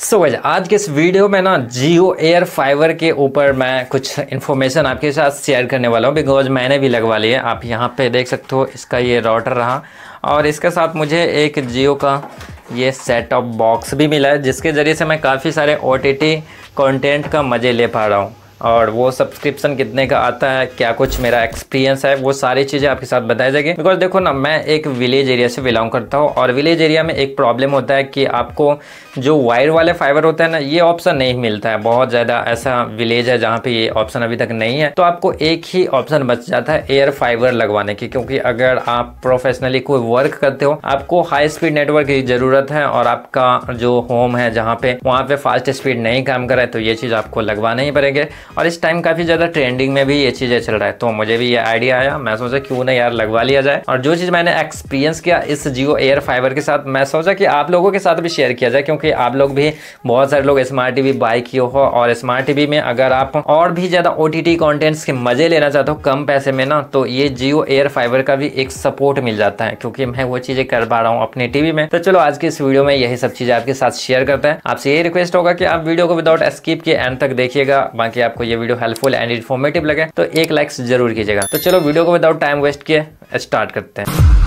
So guys आज के इस वीडियो में ना जियो एयर फाइबर के ऊपर मैं कुछ इन्फॉर्मेशन आपके साथ शेयर करने वाला हूँ बिकॉज मैंने भी लगवा लिया। आप यहाँ पे देख सकते हो इसका ये राउटर रहा और इसके साथ मुझे एक जियो का ये सेट टॉप बॉक्स भी मिला है जिसके ज़रिए से मैं काफ़ी सारे OTT कंटेंट का मज़े ले पा रहा हूँ। और वो सब्सक्रिप्शन कितने का आता है, क्या कुछ मेरा एक्सपीरियंस है, वो सारी चीज़ें आपके साथ बताई जाएगी। बिकॉज देखो ना, मैं एक विलेज एरिया से बिलोंग करता हूँ और विलेज एरिया में एक प्रॉब्लम होता है कि आपको जो वायर वाले फाइबर होता है ना, ये ऑप्शन नहीं मिलता है। बहुत ज़्यादा ऐसा विलेज है जहाँ पे ये ऑप्शन अभी तक नहीं है, तो आपको एक ही ऑप्शन बच जाता है एयर फाइबर लगवाने की। क्योंकि अगर आप प्रोफेशनली कोई वर्क करते हो, आपको हाई स्पीड नेटवर्क की ज़रूरत है और आपका जो होम है जहाँ पे, वहाँ पे फास्ट स्पीड नहीं काम कर रहा है, तो ये चीज़ आपको लगवाने ही पड़ेंगे। और इस टाइम काफ़ी ज़्यादा ट्रेंडिंग में भी ये चीज़ें चल रहा है, तो मुझे भी ये आइडिया आया, मैं सोचा क्यों ना यार लगवा लिया जाए। और जो चीज़ मैंने एक्सपीरियंस किया इस जियो एयर फाइबर के साथ, मैं सोचा कि आप लोगों के साथ भी शेयर किया जाए। क्योंकि आप लोग भी, बहुत सारे लोग स्मार्ट टीवी बाय किए हो और स्मार्ट टीवी में अगर आप और भी ज़्यादा OTT कॉन्टेंट्स के मज़े लेना चाहते हो कम पैसे में ना, तो ये जियो एयर फाइबर का भी एक सपोर्ट मिल जाता है। क्योंकि मैं वो चीज़ें कर पा रहा हूँ अपने टीवी में। तो चलो आज की इस वीडियो में यही सब चीज़ें आपके साथ शेयर करते हैं। आपसे यही रिक्वेस्ट होगा कि आप वीडियो को विदाउट स्किप के एंड तक देखिएगा। बाकी आपको ये वीडियो हेल्पफुल एंड इन्फॉर्मेटिव लगे तो एक लाइक जरूर कीजिएगा। तो चलो वीडियो को विदाउट टाइम वेस्ट किए स्टार्ट करते हैं।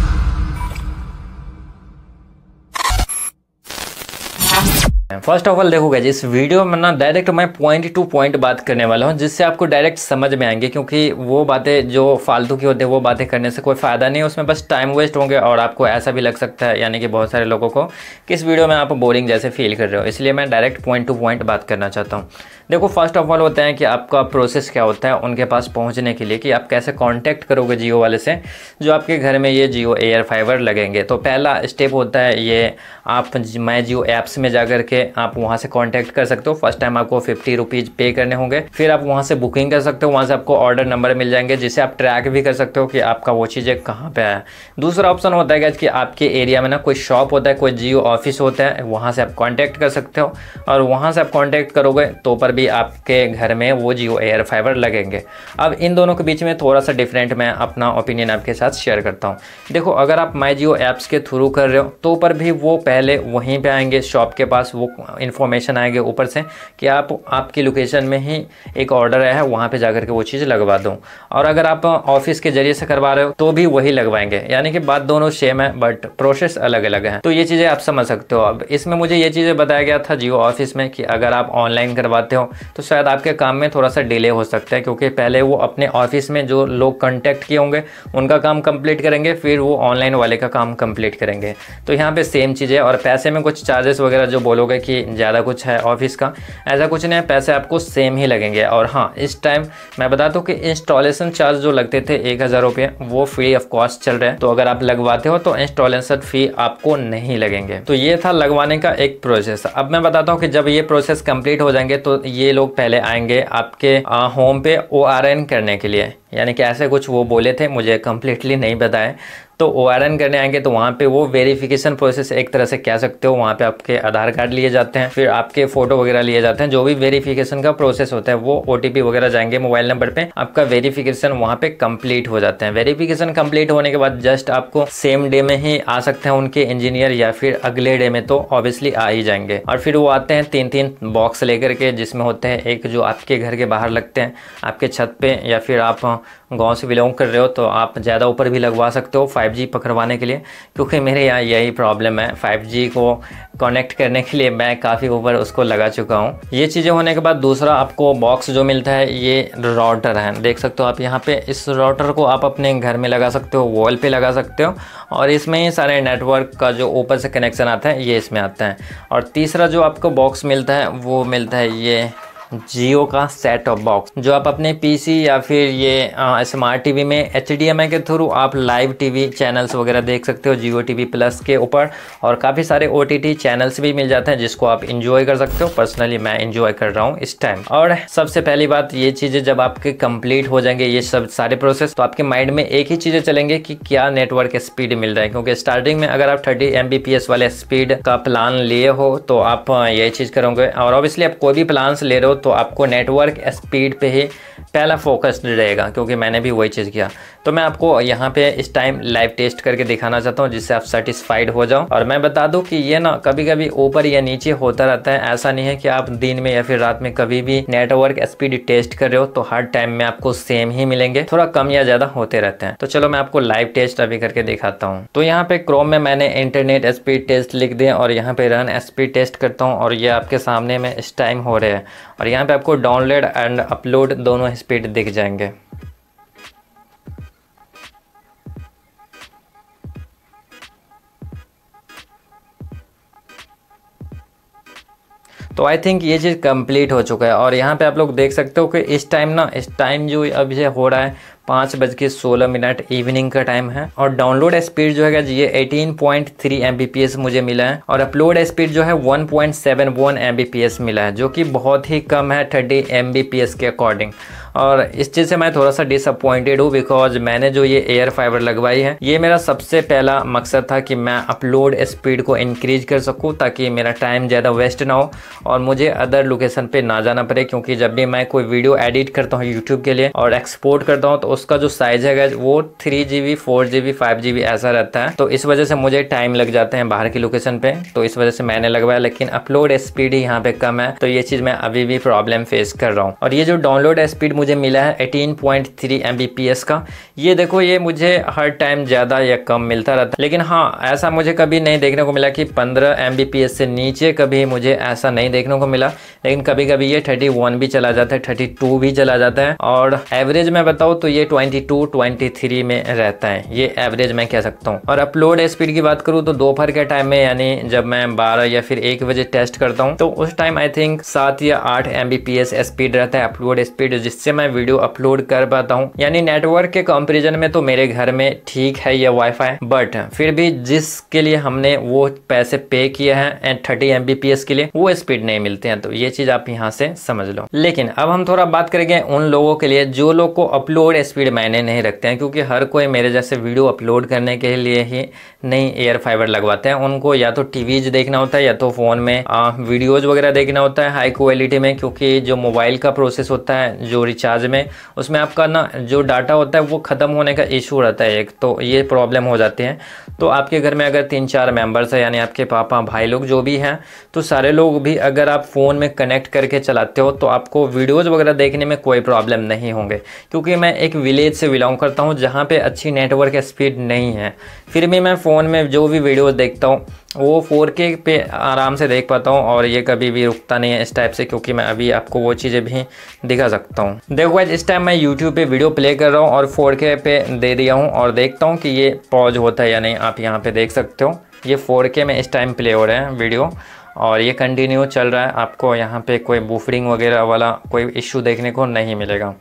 फर्स्ट ऑफ ऑल देखो गाइस, इस वीडियो में ना डायरेक्ट मैं पॉइंट टू पॉइंट बात करने वाला हूँ जिससे आपको डायरेक्ट समझ में आएंगे। क्योंकि वो बातें जो फालतू की होती है वो बातें करने से कोई फ़ायदा नहीं है, उसमें बस टाइम वेस्ट होंगे और आपको ऐसा भी लग सकता है, यानी कि बहुत सारे लोगों को, कि इस वीडियो में आप बोरिंग जैसे फील कर रहे हो। इसलिए मैं डायरेक्ट पॉइंट टू पॉइंट बात करना चाहता हूँ। देखो फर्स्ट ऑफ ऑल होता है कि आपका प्रोसेस क्या होता है उनके पास पहुँचने के लिए, कि आप कैसे कॉन्टैक्ट करोगे जियो वाले से जो आपके घर में ये जियो एयर फाइबर लगेंगे। तो पहला स्टेप होता है ये, आप माई जियो ऐप्स में जा करके आप वहाँ से कांटेक्ट कर सकते हो। फर्स्ट टाइम आपको 50 रुपीज़ पे करने होंगे, फिर आप वहाँ से बुकिंग कर सकते हो। वहाँ से आपको ऑर्डर नंबर मिल जाएंगे जिससे आप ट्रैक भी कर सकते हो कि आपका वो चीज़ें कहाँ पे है। दूसरा ऑप्शन होता है कि आपके एरिया में ना कोई शॉप होता है, कोई जियो ऑफिस होता है, वहाँ से आप कांटेक्ट कर सकते हो और वहाँ से आप कांटेक्ट करोगे तो पर भी आपके घर में वो जियो एयर फाइबर लगेंगे। अब इन दोनों के बीच में थोड़ा सा डिफरेंट मैं अपना ओपिनियन आपके साथ शेयर करता हूँ। देखो अगर आप माई जियो ऐप्स के थ्रू कर रहे हो तो पर भी वो पहले वहीं पर आएंगे शॉप के पास, वो इन्फॉर्मेशन आएंगे ऊपर से कि आपकी लोकेशन में ही एक ऑर्डर है, वहाँ पे जाकर के वो चीज़ लगवा दूँ। और अगर आप ऑफिस के जरिए से करवा रहे हो तो भी वही लगवाएंगे, यानी कि बात दोनों सेम है बट प्रोसेस अलग अलग है। तो ये चीज़ें आप समझ सकते हो। अब इसमें मुझे ये चीज़ें बताया गया था जियो ऑफिस में कि अगर आप ऑनलाइन करवाते हो तो शायद आपके काम में थोड़ा सा डिले हो सकता है। क्योंकि पहले वो अपने ऑफिस में जो लोग कॉन्टैक्ट किए होंगे उनका काम कंप्लीट करेंगे, फिर वो ऑनलाइन वाले का काम कंप्लीट करेंगे। तो यहाँ पे सेम चीज़ है। और पैसे में कुछ चार्जेस वगैरह जो बोलोगे कि ज़्यादा कुछ है ऑफिस का, ऐसा कुछ नहीं है, पैसे आपको सेम ही लगेंगे। और हाँ, इस टाइम मैं बता दूं कि इंस्टॉलेशन चार्ज जो लगते थे 1000 रुपये, वो फ्री ऑफ कॉस्ट चल रहे हैं। तो अगर आप लगवाते हो तो इंस्टॉलेशन फी आपको नहीं लगेंगे। तो ये था लगवाने का एक प्रोसेस। अब मैं बताता हूँ कि जब ये प्रोसेस कंप्लीट हो जाएंगे तो ये लोग पहले आएंगे आपके होम पे ORN करने के लिए, यानी कि ऐसे कुछ वो बोले थे, मुझे कम्प्लीटली नहीं बताया। तो ORN करने आएंगे तो वहाँ पे वो वेरिफिकेशन प्रोसेस एक तरह से कह सकते हो। वहाँ पे आपके आधार कार्ड लिए जाते हैं, फिर आपके फ़ोटो वगैरह लिए जाते हैं। जो भी वेरिफिकेशन का प्रोसेस होता है वो OTP वगैरह जाएंगे मोबाइल नंबर पे, आपका वेरिफिकेशन वहाँ पे कंप्लीट हो जाते हैं। वेरिफिकेशन कंप्लीट होने के बाद जस्ट आपको सेम डे में ही आ सकते हैं उनके इंजीनियर, या फिर अगले डे में तो ऑब्वियसली आ ही जाएंगे। और फिर वो आते हैं 3-3 बॉक्स लेकर के, जिसमें होते हैं एक जो आपके घर के बाहर लगते हैं आपके छत पे, या फिर आप गांव से बिलोंग कर रहे हो तो आप ज़्यादा ऊपर भी लगवा सकते हो 5G पकड़वाने के लिए। क्योंकि मेरे यहाँ यही प्रॉब्लम है, 5G को कनेक्ट करने के लिए मैं काफ़ी ऊपर उसको लगा चुका हूँ। ये चीज़ें होने के बाद दूसरा आपको बॉक्स जो मिलता है ये राउटर है। देख सकते हो आप यहाँ पे, इस राउटर को आप अपने घर में लगा सकते हो, वॉल पे लगा सकते हो, और इसमें ही सारे नेटवर्क का जो ऊपर से कनेक्शन आता है ये इसमें आता है। और तीसरा जो आपको बॉक्स मिलता है वो मिलता है ये जियो का सेट टॉप बॉक्स, जो आप अपने PC या फिर ये स्मार्ट टीवी में HDMI के थ्रू आप लाइव टीवी चैनल्स वगैरह देख सकते हो जियो TV प्लस के ऊपर। और काफ़ी सारे OTT चैनल्स भी मिल जाते हैं जिसको आप इंजॉय कर सकते हो। पर्सनली मैं इंजॉय कर रहा हूँ इस टाइम। और सबसे पहली बात, ये चीज़ें जब आपके कंप्लीट हो जाएंगे ये सब सारे प्रोसेस, तो आपके माइंड में एक ही चीज़ें चलेंगे कि क्या नेटवर्क स्पीड मिल रहा है। क्योंकि स्टार्टिंग में अगर आप 30 Mbps वाले स्पीड का प्लान लिए हो तो आप यही चीज़ करोगे। और ऑब्वियसली आप कोई भी प्लान्स ले रहे हो तो आपको नेटवर्क स्पीड पे ही पहला फोकस्ड रहेगा, क्योंकि मैंने भी वही चीज़ किया। तो मैं आपको यहाँ पे इस टाइम लाइव टेस्ट करके दिखाना चाहता हूँ, जिससे आप सेटिस्फाइड हो जाओ। और मैं बता दूँ कि ये ना कभी कभी ऊपर या नीचे होता रहता है, ऐसा नहीं है कि आप दिन में या फिर रात में कभी भी नेटवर्क स्पीड टेस्ट कर रहे हो तो हर टाइम में आपको सेम ही मिलेंगे, थोड़ा कम या ज़्यादा होते रहते हैं। तो चलो मैं आपको लाइव टेस्ट अभी करके दिखाता हूँ। तो यहाँ पे क्रोम में मैंने इंटरनेट स्पीड टेस्ट लिख दिया और यहाँ पे रन स्पीड टेस्ट करता हूँ और ये आपके सामने में इस टाइम हो रहे हैं। और यहाँ पे आपको डाउनलोड एंड अपलोड दोनों स्पीड दिख जाएंगे। तो आई थिंक ये चीज़ कंप्लीट हो चुका है। और यहाँ पे आप लोग देख सकते हो कि इस टाइम जो अभी से हो रहा है 5:16 इवनिंग का टाइम है। और डाउनलोड स्पीड जो है ये 18.3 Mbps मुझे मिला है और अपलोड स्पीड जो है 1.71 Mbps मिला है, जो कि बहुत ही कम है 30 Mbps के अकॉर्डिंग। और इस चीज़ से मैं थोड़ा सा डिसअपॉइंटेड हूँ, बिकॉज मैंने जो ये एयर फाइबर लगवाई है ये मेरा सबसे पहला मकसद था कि मैं अपलोड स्पीड को इंक्रीज कर सकूँ, ताकि मेरा टाइम ज़्यादा वेस्ट ना हो और मुझे अदर लोकेशन पे ना जाना पड़े। क्योंकि जब भी मैं कोई वीडियो एडिट करता हूँ यूट्यूब के लिए और एक्सपोर्ट करता हूँ तो उसका जो साइज है वो 3GB 4GB 5GB ऐसा रहता है। तो इस वजह से मुझे टाइम लग जाते हैं बाहर की लोकेशन पे, तो इस वजह से मैंने लगवाया। लेकिन अपलोड स्पीड ही यहाँ पे कम है, तो ये चीज़ मैं अभी भी प्रॉब्लम फेस कर रहा हूँ। और ये जो डाउनलोड स्पीड मुझे मिला है 18.3 Mbps का, ये देखो ये मुझे हर टाइम ज़्यादा या कम मिलता रहता है। लेकिन हाँ, ऐसा मुझे कभी नहीं देखने को मिला कि 15 Mbps से नीचे कभी मुझे ऐसा नहीं देखने को मिला। लेकिन कभी कभी ये 31 भी चला जाता है, 32 भी चला जाता है। और एवरेज में बताऊँ तो ये 22-23 में रहता है, ये एवरेज मैं कह सकता हूँ। और अपलोड स्पीड की बात करूँ तो दोपहर के टाइम में, यानी जब मैं 12 या फिर 1 बजे टेस्ट करता हूँ तो उस टाइम आई थिंक 7 या 8 Mbps स्पीड रहता है अपलोड स्पीड, जिससे मैं वीडियो अपलोड कर पाता हूँ। यानी नेटवर्क के कंपैरिजन में तो मेरे घर में ठीक है ये वाईफाई, बट फिर भी जिसके लिए हमने वो पैसे पे किए हैं 30 Mbps के लिए, वो स्पीड नहीं मिलते हैं। तो ये चीज आप यहाँ से समझ लो। लेकिन अब हम थोड़ा बात करेंगे उन लोगों के लिए जो लोग को अपलोड स्पीड मैंने नहीं रखते हैं, क्योंकि हर कोई मेरे जैसे वीडियो अपलोड करने के लिए ही नहीं एयर फाइबर लगवाते हैं। उनको या तो टीवीज देखना होता है या तो फोन में वीडियोज वगैरह देखना होता है हाई क्वालिटी में, क्योंकि जो मोबाइल का प्रोसेस होता है जो रिचार्ज में, उसमें आपका ना जो डाटा होता है वो ख़त्म होने का इशू रहता है एक, तो ये प्रॉब्लम हो जाती है। तो आपके घर में अगर 3-4 मेंबर्स है, यानी आपके पापा भाई लोग जो भी हैं, तो सारे लोग भी अगर आप फ़ोन में कनेक्ट करके चलाते हो तो आपको वीडियोज़ वगैरह देखने में कोई प्रॉब्लम नहीं होंगे। क्योंकि मैं एक विलेज से बिलोंग करता हूँ जहाँ पे अच्छी नेटवर्क स्पीड नहीं है, फिर भी मैं फ़ोन में जो भी वीडियोज़ देखता हूँ वो 4K पे आराम से देख पाता हूँ और ये कभी भी रुकता नहीं है इस टाइप से। क्योंकि मैं अभी आपको वो चीज़ें भी दिखा सकता हूँ। देखो गाइस, इस टाइम मैं YouTube पे वीडियो प्ले कर रहा हूँ और 4K पे दे दिया हूँ और देखता हूँ कि ये पॉज होता है या नहीं। आप यहाँ पे देख सकते हो ये 4K में इस टाइम प्ले हो रहे हैं वीडियो और ये कंटिन्यू चल रहा है। आपको यहाँ पे कोई बफरिंग वगैरह वाला कोई इश्यू देखने को नहीं मिलेगा।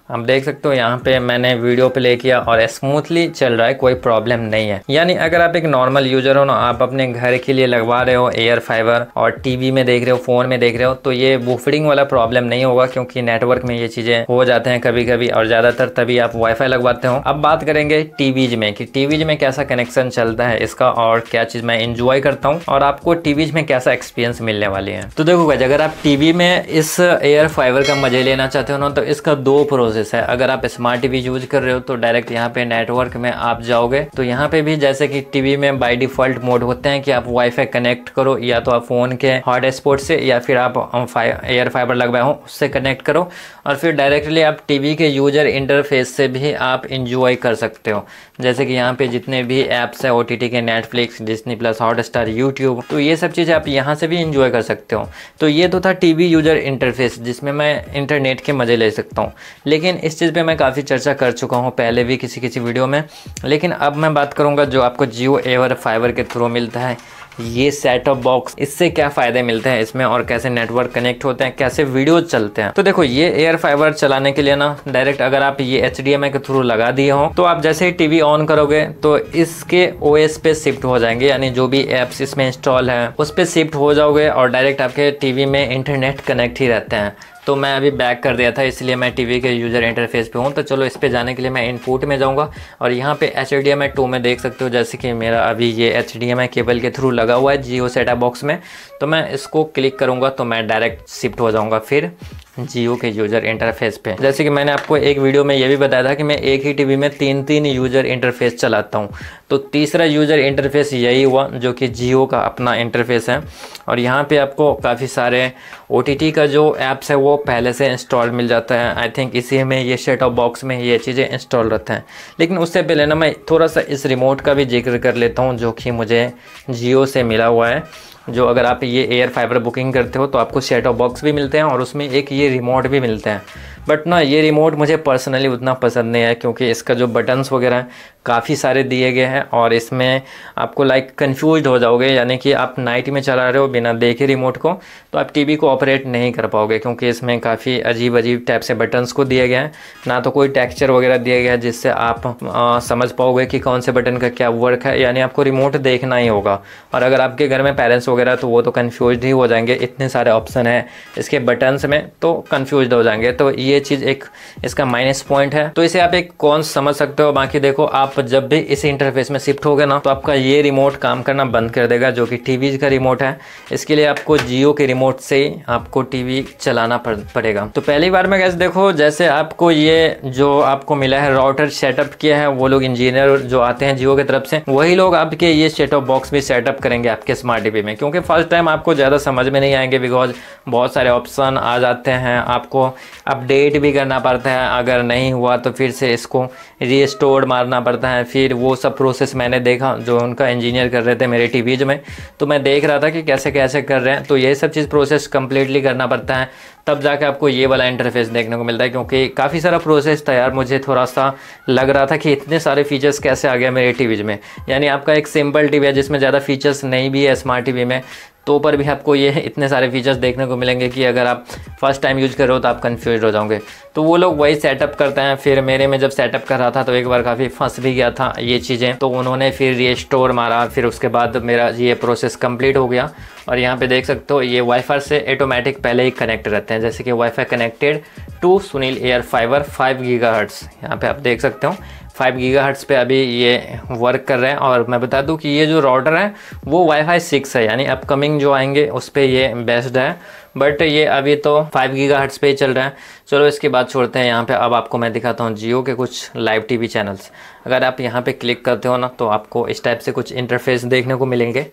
आप देख सकते हो यहाँ पे मैंने वीडियो प्ले किया और स्मूथली चल रहा है, कोई प्रॉब्लम नहीं है। यानी अगर आप एक नॉर्मल यूजर हो ना, आप अपने घर के लिए लगवा रहे हो एयर फाइबर और टीवी में देख रहे हो, फोन में देख रहे हो, तो ये बफरिंग वाला प्रॉब्लम नहीं होगा। क्योंकि नेटवर्क में ये चीज़ें हो जाते हैं कभी कभी और ज़्यादातर तभी आप वाईफाई लगवाते हो। अब बात करेंगे टीवीज में कि टीवीज में कैसा कनेक्शन चलता है इसका और क्या चीज़ मैं इंजॉय करता हूँ और आपको टीवीज में कैसा एक्सपीरियंस मिलने वाली है। तो देखो गाइस, अगर आप टीवी में इस एयर फाइबर का मजे लेना चाहते हो ना, तो इसका 2 प्रोसेस है। अगर आप स्मार्ट टीवी यूज कर रहे हो तो डायरेक्ट यहाँ पे नेटवर्क में आप जाओगे, तो यहाँ पे भी जैसे कि टीवी में बाय डिफॉल्ट मोड होते हैं कि आप वाईफाई कनेक्ट करो, या तो आप फोन के हॉटस्पॉट से या फिर आप एयर फाइबर लगवाए हो उससे कनेक्ट करो और फिर डायरेक्टली आप टीवी के यूजर इंटरफेस से भी आप इंजॉय कर सकते हो। जैसे कि यहाँ पे जितने भी ऐप्स है OTT के, Netflix, Disney plus, Hotstar, YouTube, तो ये सब चीज़ें आप यहाँ से भी इंजॉय कर सकते हो। तो ये तो था टीवी यूजर इंटरफेस जिसमें मैं इंटरनेट के मज़े ले सकता हूँ। लेकिन इस चीज़ पे मैं काफ़ी चर्चा कर चुका हूँ पहले भी किसी वीडियो में। लेकिन अब मैं बात करूँगा जो आपको जियो एयर फाइबर के थ्रू मिलता है, ये सेट टॉप बॉक्स, इससे क्या फ़ायदे मिलते हैं इसमें और कैसे नेटवर्क कनेक्ट होते हैं, कैसे वीडियो चलते हैं। तो देखो, ये एयर फाइबर चलाने के लिए ना डायरेक्ट अगर आप ये HDMI के थ्रू लगा दिए हो तो आप जैसे ही टीवी ऑन करोगे तो इसके OS पे शिफ्ट हो जाएंगे, यानी जो भी एप्स इसमें इंस्टॉल है उस पर शिफ्ट हो जाओगे और डायरेक्ट आपके टीवी में इंटरनेट कनेक्ट ही रहते हैं। तो मैं अभी बैक कर दिया था, इसलिए मैं टीवी के यूज़र इंटरफेस पे हूँ। तो चलो इस पे जाने के लिए मैं इनपुट में जाऊँगा और यहाँ पे HDMI 2 में देख सकते हो जैसे कि मेरा अभी ये HDMI केबल के थ्रू लगा हुआ है जियो सेटअप बॉक्स में। तो मैं इसको क्लिक करूँगा तो मैं डायरेक्ट शिफ्ट हो जाऊँगा फिर जियो के यूज़र इंटरफेस पे। जैसे कि मैंने आपको एक वीडियो में ये भी बताया था कि मैं एक ही टीवी में 3 यूज़र इंटरफेस चलाता हूँ। तो तीसरा यूज़र इंटरफेस यही हुआ जो कि जियो का अपना इंटरफेस है। और यहाँ पे आपको काफ़ी सारे OTT का जो ऐप्स है वो पहले से इंस्टॉल मिल जाता है। आई थिंक इसी में ये सेट टॉप बॉक्स में ये चीज़ें इंस्टॉल रहते हैं। लेकिन उससे पहले ना मैं थोड़ा सा इस रिमोट का भी जिक्र कर लेता हूँ जो कि मुझे जियो से मिला हुआ है। जो अगर आप ये एयर फाइबर बुकिंग करते हो तो आपको सेट टॉप बॉक्स भी मिलते हैं और उसमें एक ये रिमोट भी मिलते हैं। बट ना ये रिमोट मुझे पर्सनली उतना पसंद नहीं है क्योंकि इसका जो बटन्स वगैरह हैं काफ़ी सारे दिए गए हैं और इसमें आपको कंफ्यूज हो जाओगे। यानी कि आप नाइट में चला रहे हो बिना देखे रिमोट को तो आप टीवी को ऑपरेट नहीं कर पाओगे क्योंकि इसमें काफ़ी अजीब अजीब टाइप से बटन्स को दिए गए हैं। ना तो कोई टेक्सचर वगैरह दिया गया है जिससे आप समझ पाओगे कि कौन से बटन का क्या वर्क है। यानी आपको रिमोट देखना ही होगा। और अगर आपके घर में पेरेंट्स वगैरह तो वो तो कन्फ्यूज ही हो जाएंगे, इतने सारे ऑप्शन हैं इसके बटन्स में तो कन्फ्यूज हो जाएंगे। तो ये चीज़ एक इसका माइनस पॉइंट है। तो इसे आप एक कौन समझ सकते हो। बाकी देखो आप जब भी इस इंटरफेस में शिफ्ट होगे ना तो आपका ये रिमोट काम करना बंद कर देगा जो कि टीवी का रिमोट है। इसके लिए आपको जियो के रिमोट से आपको टीवी चलाना पड़ेगा। तो पहली बार में गैस देखो जैसे आपको ये जो आपको मिला है राउटर सेटअप किया है वो लोग इंजीनियर जो आते हैं जियो की तरफ से वही लोग आपके ये सेट टॉप बॉक्स भी सेटअप करेंगे आपके स्मार्ट टीवी में। क्योंकि फर्स्ट टाइम आपको ज़्यादा समझ में नहीं आएंगे बिकॉज बहुत सारे ऑप्शन आ जाते हैं, आपको अपडेट भी करना पड़ता है। अगर नहीं हुआ तो फिर से इसको रीस्टोर मारना पड़ता है। फिर वो सब प्रोसेस मैंने देखा जो उनका इंजीनियर कर रहे थे मेरे टीवीज में, तो मैं देख रहा था कि कैसे कैसे कर रहे हैं। तो ये सब चीज़ प्रोसेस कम्प्लीटली करना पड़ता है तब जाके आपको ये वाला इंटरफेस देखने को मिलता है। क्योंकि काफ़ी सारा प्रोसेस था यार, मुझे थोड़ा सा लग रहा था कि इतने सारे फीचर्स कैसे आ गया मेरे टीवीज में। यानी आपका एक सिंपल टीवी है जिसमें ज़्यादा फीचर्स नहीं भी है स्मार्ट टीवी में तो पर भी आपको ये इतने सारे फीचर्स देखने को मिलेंगे कि अगर आप फर्स्ट टाइम यूज कर रहे हो तो आप कंफ्यूज हो जाओगे। तो वो लोग वही सेटअप करते हैं। फिर मेरे में जब सेटअप कर रहा था तो एक बार काफ़ी फंस भी गया था ये चीज़ें, तो उन्होंने फिर रीस्टोर मारा। फिर उसके बाद मेरा ये प्रोसेस कंप्लीट हो गया। और यहाँ पे देख सकते हो ये वाईफाई से ऑटोमेटिक पहले ही कनेक्ट रहते हैं। जैसे कि wifi connected to Sunil air fibre 5 gigahertz, यहाँ पे आप देख सकते हो 5 गीगाहर्ट्ज़ पे अभी ये वर्क कर रहे हैं। और मैं बता दूं कि ये जो राउटर है वो वाईफाई 6 है, यानी अपकमिंग जो आएंगे उस पर ये बेस्ड है। बट ये अभी तो 5 गीगाहर्ट्ज़ पे ही चल रहा है। चलो इसके बाद छोड़ते हैं यहाँ पे। अब आपको मैं दिखाता हूँ जियो के कुछ लाइव टीवी चैनल्स। अगर आप यहाँ पे क्लिक करते हो ना तो आपको इस टाइप से कुछ इंटरफेस देखने को मिलेंगे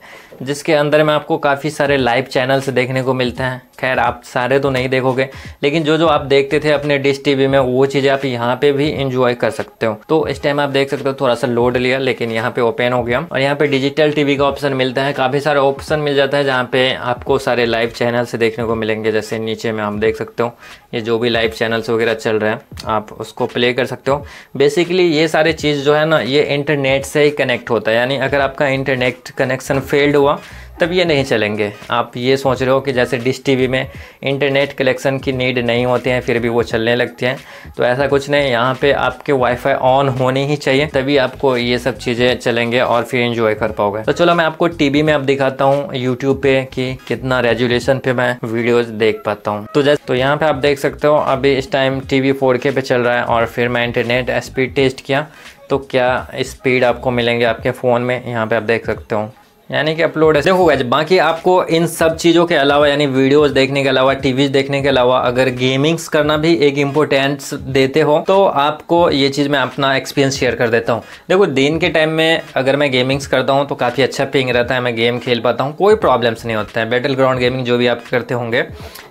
जिसके अंदर में आपको काफ़ी सारे लाइव चैनल्स देखने को मिलते हैं। खैर आप सारे तो नहीं देखोगे लेकिन जो जो आप देखते थे अपने डिश टीवी में वो चीज़ें आप यहाँ पे भी इंजॉय कर सकते हो। तो इस टाइम आप देख सकते हो थोड़ा सा लोड लिया लेकिन यहाँ पे ओपन हो गया। और यहाँ पे डिजिटल टीवी का ऑप्शन मिलता है, काफ़ी सारे ऑप्शन मिल जाता है जहाँ पे आपको सारे लाइव चैनल्स देखने को मिलेंगे। जैसे नीचे में आप देख सकते हो ये जो भी लाइव चैनल्स वगैरह चल रहे हैं आप उसको प्ले कर सकते हो। बेसिकली ये सारे चीज़ जो है ना ये इंटरनेट से ही कनेक्ट होता है। यानी अगर आपका इंटरनेट कनेक्शन फेल्ड हुआ तब ये नहीं चलेंगे। आप ये सोच रहे हो कि जैसे डिश टीवी में इंटरनेट कनेक्शन की नीड नहीं होती है फिर भी वो चलने लगती हैं, तो ऐसा कुछ नहीं। यहाँ पे आपके वाईफाई ऑन होनी ही चाहिए तभी आपको ये सब चीज़ें चलेंगे और फिर एंजॉय कर पाओगे। तो चलो मैं आपको टीवी में अब दिखाता हूँ यूट्यूब पे कि कितना रेजोल्यूशन पे मैं वीडियोस देख पाता हूँ। तो यहाँ पे आप देख सकते हो अभी इस टाइम टीवी 4K पे चल रहा है। और फिर मैं इंटरनेट स्पीड टेस्ट किया तो क्या स्पीड आपको मिलेंगे आपके फ़ोन में, यहाँ पे आप देख सकते हो यानी कि अपलोड है। देखो गाइस बाकी आपको इन सब चीज़ों के अलावा यानी वीडियोस देखने के अलावा टीवीज देखने के अलावा अगर गेमिंग्स करना भी एक इम्पोर्टेंस देते हो तो आपको ये चीज़ मैं अपना एक्सपीरियंस शेयर कर देता हूँ। देखो दिन के टाइम में अगर मैं गेमिंग्स करता हूँ तो काफ़ी अच्छा पिंग रहता है, मैं गेम खेल पाता हूँ, कोई प्रॉब्लम्स नहीं होता है। बैटल ग्राउंड गेमिंग जो भी आप करते होंगे।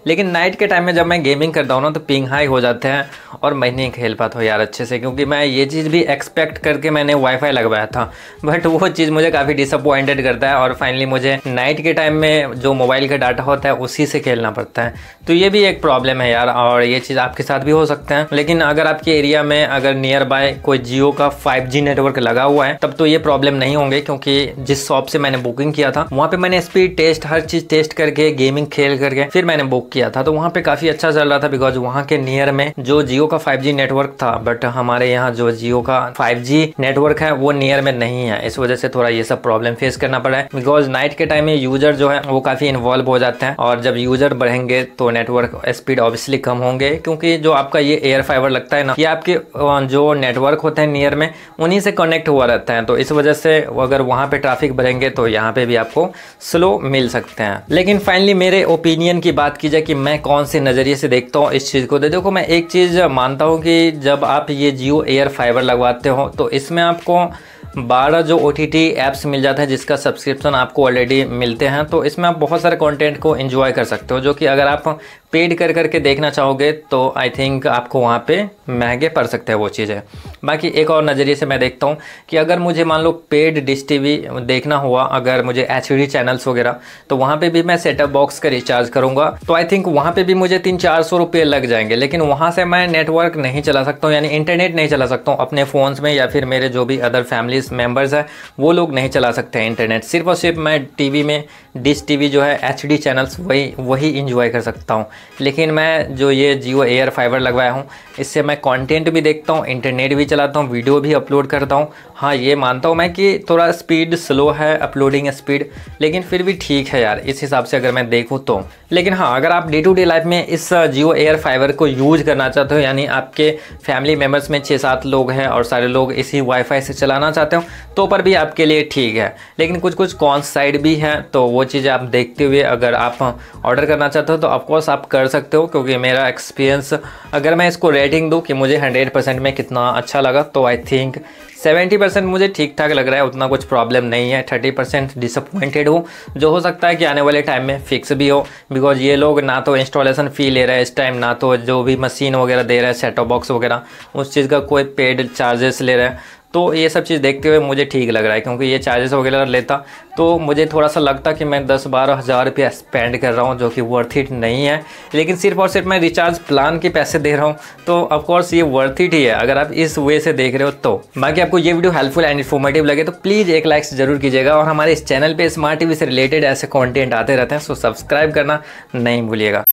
लेकिन नाइट के टाइम में जब मैं गेमिंग करता हूँ ना तो पिंग हाई हो जाते हैं और मैं नहीं खेल पाता हूँ यार अच्छे से। क्योंकि मैं ये चीज़ भी एक्सपेक्ट करके मैंने वाईफाई लगवाया था बट वो चीज़ मुझे काफ़ी डिसअपॉइंटेड करता है और फाइनली मुझे नाइट के टाइम में जो मोबाइल का डाटा होता है उसी से खेलना पड़ता है। तो ये भी एक प्रॉब्लम है यार और ये चीज़ आपके साथ भी हो सकता है। लेकिन अगर आपके एरिया में अगर नियर बाय कोई जियो का 5G नेटवर्क लगा हुआ है तब तो ये प्रॉब्लम नहीं होंगे। क्योंकि जिस शॉप से मैंने बुकिंग किया था वहाँ पे मैंने स्पीड टेस्ट हर चीज़ टेस्ट करके गेमिंग खेल करके फिर मैंने बुक किया था। तो वहाँ पे काफ़ी अच्छा चल रहा था बिकॉज वहाँ के नियर में जो जियो का 5G नेटवर्क था बट हमारे यहाँ जो जियो का 5G नेटवर्क है वो नियर में नहीं है। इस वजह से थोड़ा ये सब प्रॉब्लम फेस करना पड़ा रहा है, बिकॉज नाइट के टाइम में यूजर जो है वो काफ़ी इन्वॉल्व हो जाते हैं, और जब यूजर बढ़ेंगे तो नेटवर्क स्पीड ऑब्वियसली कम होंगे, क्योंकि जो आपका ये एयर फाइबर लगता है ना, ये आपके जो नेटवर्क होते हैं नियर में उन्हीं से कनेक्ट हुआ रहता है। तो इस वजह से अगर वहाँ पे ट्रैफिक बढ़ेंगे तो यहाँ पे भी आपको स्लो मिल सकते हैं। लेकिन फाइनली मेरे ओपिनियन की बात की जाए कि मैं कौन से नज़रिए से देखता हूँ इस चीज़ को, देखो मैं एक चीज़ मानता हूँ कि जब आप ये जियो एयर फाइबर लगवाते हो तो इसमें आपको 12 जो OTT ऐप्स मिल जाता है जिसका सब्सक्रिप्शन आपको ऑलरेडी मिलते हैं। तो इसमें आप बहुत सारे कंटेंट को एंजॉय कर सकते हो, जो कि अगर आप पेड कर करके देखना चाहोगे तो आई थिंक आपको वहाँ पे महंगे पड़ सकते हैं वो चीज़ें। बाकी एक और नज़रिए से मैं देखता हूँ कि अगर मुझे मान लो पेड डिश TV देखना हुआ, अगर मुझे HD चैनल्स वगैरह, तो वहाँ पे भी मैं सेटअप बॉक्स का रिचार्ज करूँगा, तो आई थिंक वहाँ पे भी मुझे 300-400 रुपये लग जाएंगे। लेकिन वहाँ से मैं नेटवर्क नहीं चला सकता हूँ, यानी इंटरनेट नहीं चला सकता हूँ अपने फ़ोन्स में, या फिर मेरे जो भी अदर फैमिलीज मेम्बर्स हैं वो लोग नहीं चला सकते हैं इंटरनेट। सिर्फ और सिर्फ मैं TV में डिश TV जो है HD चैनल्स वही इंजॉय कर सकता हूँ। लेकिन मैं जो ये जियो एयर फाइबर लगवाया हूँ इससे मैं कंटेंट भी देखता हूँ, इंटरनेट भी चलाता हूँ, वीडियो भी अपलोड करता हूँ। हाँ, ये मानता हूँ मैं कि थोड़ा स्पीड स्लो है, अपलोडिंग स्पीड, लेकिन फिर भी ठीक है यार इस हिसाब से अगर मैं देखूँ तो। लेकिन हाँ, अगर आप डे टू डे लाइफ में इस जियो एयर फाइबर को यूज करना चाहते हो, यानी आपके फैमिली मेम्बर्स में 6-7 लोग हैं और सारे लोग इसी वाईफाई से चलाना चाहते हो, तो पर भी आपके लिए ठीक है। लेकिन कुछ कॉन्स साइड भी हैं, तो वो चीज़ें आप देखते हुए अगर आप ऑर्डर करना चाहते हो तो ऑफकोर्स आप कर सकते हो। क्योंकि मेरा एक्सपीरियंस, अगर मैं इसको रेटिंग दूँ कि मुझे 100% में कितना अच्छा लगा, तो आई थिंक 70% मुझे ठीक ठाक लग रहा है, उतना कुछ प्रॉब्लम नहीं है। 30% डिसअपॉइंटेड हूँ, जो हो सकता है कि आने वाले टाइम में फिक्स भी हो, बिकॉज ये लोग ना तो इंस्टॉलेशन फ़ी ले रहा है इस टाइम, ना तो जो भी मशीन वगैरह दे रहा है सेट टॉप बॉक्स वगैरह उस चीज़ का कोई पेड चार्जेस ले रहा है। तो ये सब चीज़ देखते हुए मुझे ठीक लग रहा है, क्योंकि ये चार्जेस वगैरह लेता तो मुझे थोड़ा सा लगता कि मैं 10-12 हज़ार रुपया स्पेंड कर रहा हूँ, जो कि वर्थ इट नहीं है। लेकिन सिर्फ और सिर्फ मैं रिचार्ज प्लान के पैसे दे रहा हूँ, तो ऑफकोर्स ये वर्थ इट ही है अगर आप इस वे से देख रहे हो तो। बाकी आपको ये वीडियो हेल्पफुल एंड इन्फॉर्मेटिव लगे तो प्लीज़ एक लाइक जरूर कीजिएगा, और हमारे इस चैनल पर स्मार्ट TV से रिलेटेड ऐसे कॉन्टेंट आते रहते हैं, सो सब्सक्राइब करना नहीं भूलिएगा।